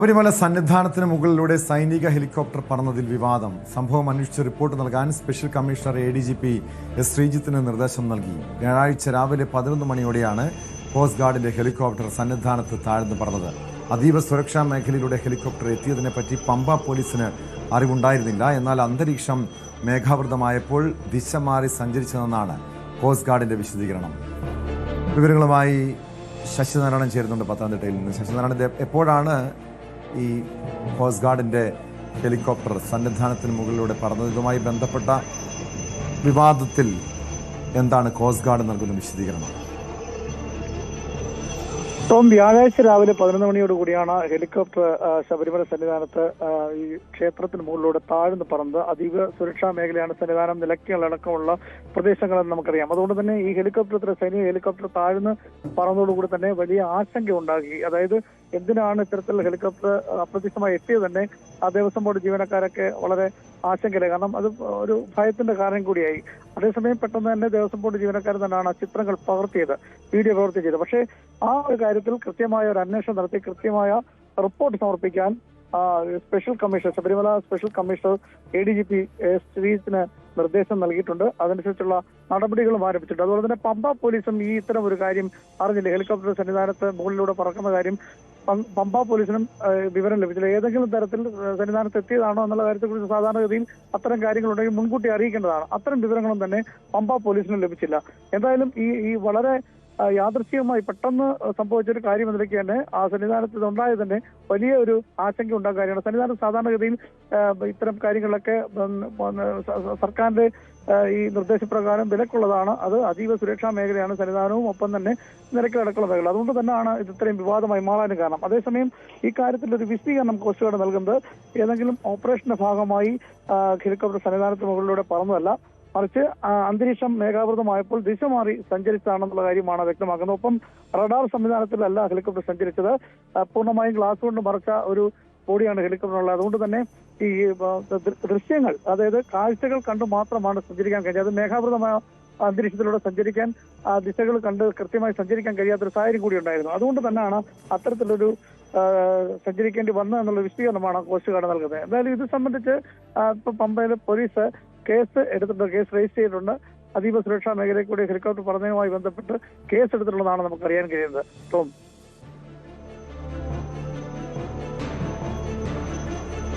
ശബരിമല സന്നിധാനത്തിന് മുകളിലൂടെ സൈനിക ഹെലികോപ്റ്റർ പറന്നതിൽ വിവാദം. സംഭവം അന്വേഷിച്ച് റിപ്പോർട്ട് നൽകാൻ സ്പെഷ്യൽ കമ്മീഷണർ ADGP S. ശ്രീജിത്തിന് നിർദ്ദേശം നൽകി. വ്യാഴാഴ്ച രാവിലെ 11 മണിയോടെയാണ് കോസ്റ്റ് ഗാർഡിന്റെ ഹെലികോപ്റ്റർ സന്നിധാനത്ത് താഴ്ന്നു പറന്നത്. അതീവ സുരക്ഷാ മേഖലയിലൂടെ ഹെലികോപ്റ്റർ എത്തിയതിനെപ്പറ്റി പമ്പ പോലീസിന് അറിവുണ്ടായിരുന്നില്ല. എന്നാൽ അന്തരീക്ഷം മേഘാവൃതമായപ്പോൾ ദിശ മാറി സഞ്ചരിച്ചതെന്നാണ് കോസ്റ്റ് ഗാർഡിന്റെ വിശദീകരണം. വിവരങ്ങളുമായി ശശിനാരായണൻ ചേരുന്നുണ്ട് പത്തനംതിട്ടയിൽ നിന്ന്. ശശിനാരായണൻ, എപ്പോഴാണ് ഈ കോസ്റ്റ് ഗാർഡിന്റെ ഹെലികോപ്റ്റർ സന്നിധാനത്തിന് മുകളിലൂടെ പറന്നത്? ഇതുമായി ബന്ധപ്പെട്ട വിവാദത്തിൽ എന്താണ് കോസ്റ്റ് ഗാർഡ് നൽകുന്ന വിശദീകരണം? വ്യാഴാഴ്ച രാവിലെ 11 മണിയോടുകൂടിയാണ് ഹെലികോപ്റ്റർ ശബരിമല സന്നിധാനത്ത് ഈ ക്ഷേത്രത്തിന് മുകളിലൂടെ താഴ്ന്നു പറന്നത്. അതീവ സുരക്ഷാ മേഖലയാണ് സന്നിധാനം, നിലയ്ക്കലടക്കമുള്ള പ്രദേശങ്ങളെന്ന് നമുക്കറിയാം. അതുകൊണ്ട് തന്നെ ഈ ഹെലികോപ്റ്റർ, സൈനിക ഹെലികോപ്റ്റർ താഴ്ന്ന് പറന്നതോടുകൂടി തന്നെ വലിയ ആശങ്ക ഉണ്ടാക്കി. അതായത് എന്തിനാണ് ഇത്തരത്തിലുള്ള ഹെലികോപ്റ്റർ അപ്രത്യക്ഷമായി എത്തിയത് തന്നെ ആ ദേവസ്വം ബോർഡ് ജീവനക്കാരൊക്കെ വളരെ ആശങ്കയിലായി. കാരണം അത് ഒരു ഭയത്തിന്റെ കാരണം കൂടിയായി. അതേസമയം പെട്ടെന്ന് തന്നെ ദേവസ്വം ബോർഡ് ജീവനക്കാർ തന്നെയാണ് ആ ചിത്രങ്ങൾ പകർത്തിയത്, വീഡിയോ പകർത്തി ചെയ്തത്. പക്ഷേ ആ ഒരു കാര്യത്തിൽ കൃത്യമായ ഒരു അന്വേഷണം നടത്തി കൃത്യമായ റിപ്പോർട്ട് സമർപ്പിക്കാൻ special commissioner, Sabarimala special commissioner ADGP S. ശ്രീജിത്തിന് നിർദ്ദേശം നൽകിയിട്ടുണ്ട്. അതനുസരിച്ചുള്ള നടപടികളും ആരംഭിച്ചിട്ടുണ്ട്. അതുപോലെ തന്നെ പമ്പ പോലീസും ഈ ഇത്തരം ഒരു കാര്യം അറിഞ്ഞില്ല. ഹെലികോപ്റ്റർ സന്നിധാനത്ത് മുകളിലൂടെ പറക്കുന്ന കാര്യം പമ്പ പോലീസിനും വിവരം ലഭിച്ചില്ല. ഏതെങ്കിലും തരത്തിൽ സന്നിധാനത്ത് എത്തിയതാണോ എന്നുള്ള കാര്യത്തെക്കുറിച്ച് സാധാരണഗതിയിൽ അത്തരം കാര്യങ്ങളുണ്ടെങ്കിൽ മുൻകൂട്ടി അറിയിക്കേണ്ടതാണ്. അത്തരം വിവരങ്ങളും തന്നെ പമ്പ പോലീസിനും ലഭിച്ചില്ല. എന്തായാലും ഈ വളരെ യാദൃശ്ചികമായി പെട്ടെന്ന് സംഭവിച്ചൊരു കാര്യം എന്നതിലേക്ക് തന്നെ ആ സന്നിധാനത്ത് ഇതുണ്ടായത് തന്നെ വലിയ ഒരു ആശങ്ക ഉണ്ടാകുന്ന കാര്യമാണ്. സന്നിധാനം സാധാരണഗതിയിൽ ഇത്തരം കാര്യങ്ങളിലൊക്കെ സർക്കാരിന്റെ ഈ നിർദ്ദേശപ്രകാരം വിലക്കുള്ളതാണ്. അത് അതീവ സുരക്ഷാ മേഖലയാണ് സന്നിധാനവും, ഒപ്പം തന്നെ നിലയ്ക്കലടക്കമുള്ള മേഖല. അതുകൊണ്ട് തന്നെയാണ് ഇത് ഇത്രയും വിവാദമായി മാറാനും കാരണം. അതേസമയം ഈ കാര്യത്തിൽ ഒരു വിശദീകരണം കോസ്റ്റ് ഗാർഡ് നൽകുന്നത് ഏതെങ്കിലും ഓപ്പറേഷന്റെ ഭാഗമായി ഹെലികോപ്റ്റർ സന്നിധാനത്തിന് മുകളിലൂടെ പറന്നതല്ല, മറിച്ച് അന്തരീക്ഷം മേഘാവൃതമായപ്പോൾ ദിശ മാറി സഞ്ചരിച്ചതാണെന്നുള്ള കാര്യമാണ് വ്യക്തമാക്കുന്നത്. ഒപ്പം റഡാർ സംവിധാനത്തിലല്ല ഹെലികോപ്റ്റർ സഞ്ചരിച്ചത്. പൂർണ്ണമായും ഗ്ലാസ് കൊണ്ട് മറച്ച ഒരു ബോഡിയാണ് ഹെലികോപ്റ്ററുള്ളത്. അതുകൊണ്ട് തന്നെ ഈ ദൃശ്യങ്ങൾ, അതായത് കാഴ്ചകൾ കണ്ടു മാത്രമാണ് സഞ്ചരിക്കാൻ കഴിഞ്ഞത്. അത് മേഘാവൃതമായ അന്തരീക്ഷത്തിലൂടെ സഞ്ചരിക്കാൻ, ദിശകൾ കണ്ട് കൃത്യമായി സഞ്ചരിക്കാൻ കഴിയാത്തൊരു സാഹചര്യം കൂടി ഉണ്ടായിരുന്നു. അതുകൊണ്ട് തന്നെയാണ് അത്തരത്തിലൊരു സഞ്ചരിക്കേണ്ടി വന്നത് എന്നുള്ള വിശദീകരണമാണ് കോസ്റ്റ് ഗാർഡ് നൽകുന്നത്. എന്തായാലും ഇത് സംബന്ധിച്ച് ഇപ്പൊ പമ്പയിലെ പോലീസ് കേസ് എടുത്തിട്ടുണ്ട്, കേസ് രജിസ്റ്റർ ചെയ്തിട്ടുണ്ട്. അതീവ സുരക്ഷാ മേഖലയിൽ കൂടി ഹെലികോപ്റ്റർ പറഞ്ഞതുമായി ബന്ധപ്പെട്ട് കേസ് എടുത്തിട്ടുള്ളതാണ് നമുക്ക് അറിയാൻ കഴിയുന്നത്.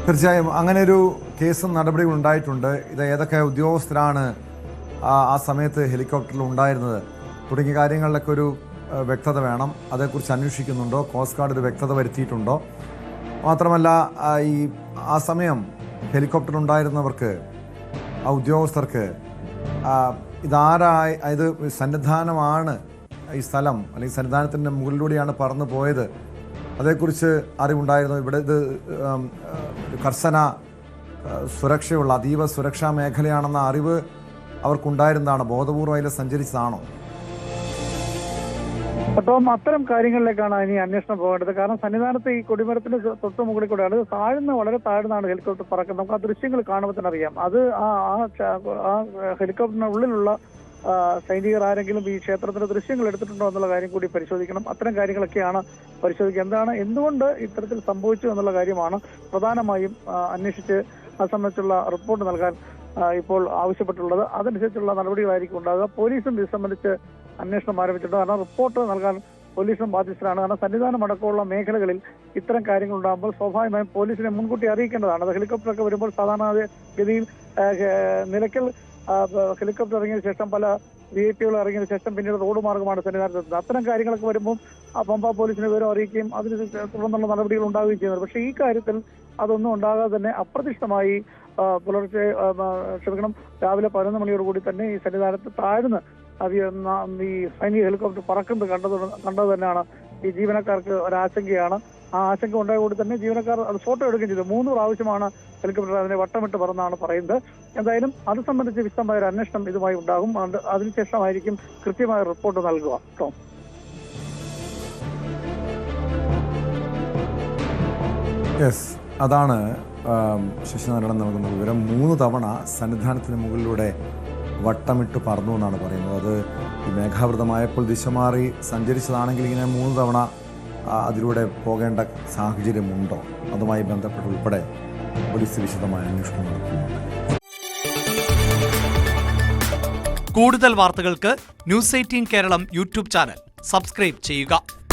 തീർച്ചയായും അങ്ങനെ ഒരു കേസും നടപടികൾ ഉണ്ടായിട്ടുണ്ട്. ഇത് ഏതൊക്കെ ഉദ്യോഗസ്ഥരാണ് ആ സമയത്ത് ഹെലികോപ്റ്ററിൽ ഉണ്ടായിരുന്നത് തുടങ്ങിയ കാര്യങ്ങളിലൊക്കെ ഒരു വ്യക്തത വേണം. അതേക്കുറിച്ച് അന്വേഷിക്കുന്നുണ്ടോ? കോസ്റ്റ് ഗാർഡ് ഒരു വ്യക്തത വരുത്തിയിട്ടുണ്ടോ? മാത്രമല്ല ആ സമയം ഹെലികോപ്റ്റർ ഉണ്ടായിരുന്നവർക്ക്, ആ ഉദ്യോഗസ്ഥർക്ക് ഇത് സന്നിധാനമാണ് ഈ സ്ഥലം, അല്ലെങ്കിൽ സന്നിധാനത്തിൻ്റെ മുകളിലൂടെയാണ് പറന്നു പോയത്, അതേക്കുറിച്ച് അറിവുണ്ടായിരുന്നു? ഇവിടെ ഇത് കർശന സുരക്ഷയുള്ള അതീവ സുരക്ഷാ മേഖലയാണെന്ന അറിവ് അവർക്കുണ്ടായിരുന്നതാണ്? ബോധപൂർവ്വം അതിൽ സഞ്ചരിച്ചതാണോ? അപ്പം അത്തരം കാര്യങ്ങളിലേക്കാണ് ഇനി അന്വേഷണം പോകേണ്ടത്. കാരണം സന്നിധാനത്ത് ഈ കൊടിമരത്തിന്റെ തൊട്ട് മുകളിൽ കൂടെയാണ്, വളരെ താഴ്ന്നാണ് ഹെലികോപ്റ്റർ പറക്കുന്നത്. നമുക്ക് ആ ദൃശ്യങ്ങൾ കാണുമ്പോൾ തന്നെ അറിയാം. അത് ആ ഹെലികോപ്റ്ററിന് ഉള്ളിലുള്ള സൈനികർ ആരെങ്കിലും ഈ ക്ഷേത്രത്തിന്റെ ദൃശ്യങ്ങൾ എടുത്തിട്ടുണ്ടോ എന്നുള്ള കാര്യം കൂടി പരിശോധിക്കണം. അത്തരം കാര്യങ്ങളൊക്കെയാണ് പരിശോധിക്കുക. എന്തുകൊണ്ട് ഇത്തരത്തിൽ സംഭവിച്ചു എന്നുള്ള കാര്യമാണ് പ്രധാനമായും അന്വേഷിച്ച് അത് സംബന്ധിച്ചുള്ള റിപ്പോർട്ട് നൽകാൻ ഇപ്പോൾ ആവശ്യപ്പെട്ടുള്ളത്. അതനുസരിച്ചുള്ള നടപടികളായിരിക്കും ഉണ്ടാകുക. പോലീസും ഇത് സംബന്ധിച്ച് അന്വേഷണം ആരംഭിച്ചിട്ടുണ്ട്. കാരണം റിപ്പോർട്ട് നൽകാൻ പോലീസും ബാധ്യസ്ഥരാണ്. കാരണം സന്നിധാനം അടക്കമുള്ള മേഖലകളിൽ ഇത്തരം കാര്യങ്ങൾ ഉണ്ടാകുമ്പോൾ സ്വാഭാവികമായും പോലീസിനെ മുൻകൂട്ടി അറിയിക്കേണ്ടതാണ്. അത് ഹെലികോപ്റ്ററൊക്കെ വരുമ്പോൾ സാധാരണഗതിയിൽ നിലയ്ക്കൽ ഹെലികോപ്റ്റർ ഇറങ്ങിയ ശേഷം പല VIP ഇറങ്ങിയ ശേഷം പിന്നീട് റോഡ് മാർഗമാണ് സന്നിധാനത്ത്. അത്തരം കാര്യങ്ങളൊക്കെ വരുമ്പോൾ ആ പമ്പ പോലീസിനെ വിവരം അറിയിക്കുകയും അതിന് തുടർന്നുള്ള നടപടികൾ ഉണ്ടാവുകയും ചെയ്യുന്നത്. പക്ഷേ ഈ കാര്യത്തിൽ അതൊന്നും ഉണ്ടാകാതെ തന്നെ അപ്രതീക്ഷിതമായി പുലർച്ചെ രാവിലെ 11 മണിയോടുകൂടി തന്നെ ഈ സന്നിധാനത്ത് താഴ്ന്ന് ഈ സൈനിക ഹെലികോപ്റ്റർ പറക്കുന്നത് കണ്ടത് തന്നെയാണ് ഈ ജീവനക്കാർക്ക് ഒരാശങ്കയാണ്. ആ ആശങ്ക ഉണ്ടായതുകൊണ്ട് തന്നെ ജീവനക്കാർ അത് ഫോട്ടോ എടുക്കുകയും ചെയ്തു. 3 പ്രാവശ്യമാണ് ഹെലികോപ്റ്റർ അതിനെ വട്ടമിട്ട് പറന്നാണ് പറയുന്നത്. എന്തായാലും അത് സംബന്ധിച്ച് വിശദമായ ഒരു അന്വേഷണം ഇതുമായി ഉണ്ടാകും. അതിനുശേഷമായിരിക്കും കൃത്യമായ റിപ്പോർട്ട് നൽകുക. അതാണ് ശശിനാരായണൻ നൽകുന്ന വിവരം. 3 തവണ സന്നിധാനത്തിന് മുകളിലൂടെ വട്ടമിട്ട് പറന്നു എന്നാണ് പറയുന്നത്. അത് ഈ മേഘാവൃതമായപ്പോൾ ദിശ മാറി സഞ്ചരിച്ചതാണെങ്കിൽ ഇങ്ങനെ 3 തവണ അതിലൂടെ പോകേണ്ട സാഹചര്യമുണ്ടോ? അതുമായി ബന്ധപ്പെട്ട് ഉൾപ്പെടെ പോലീസ് വിശദമായ അന്വേഷണം നടത്തുന്നുണ്ട്. കൂടുതൽ വാർത്തകൾക്ക് news 18 Keralam YouTube channel subscribe ചെയ്യുക.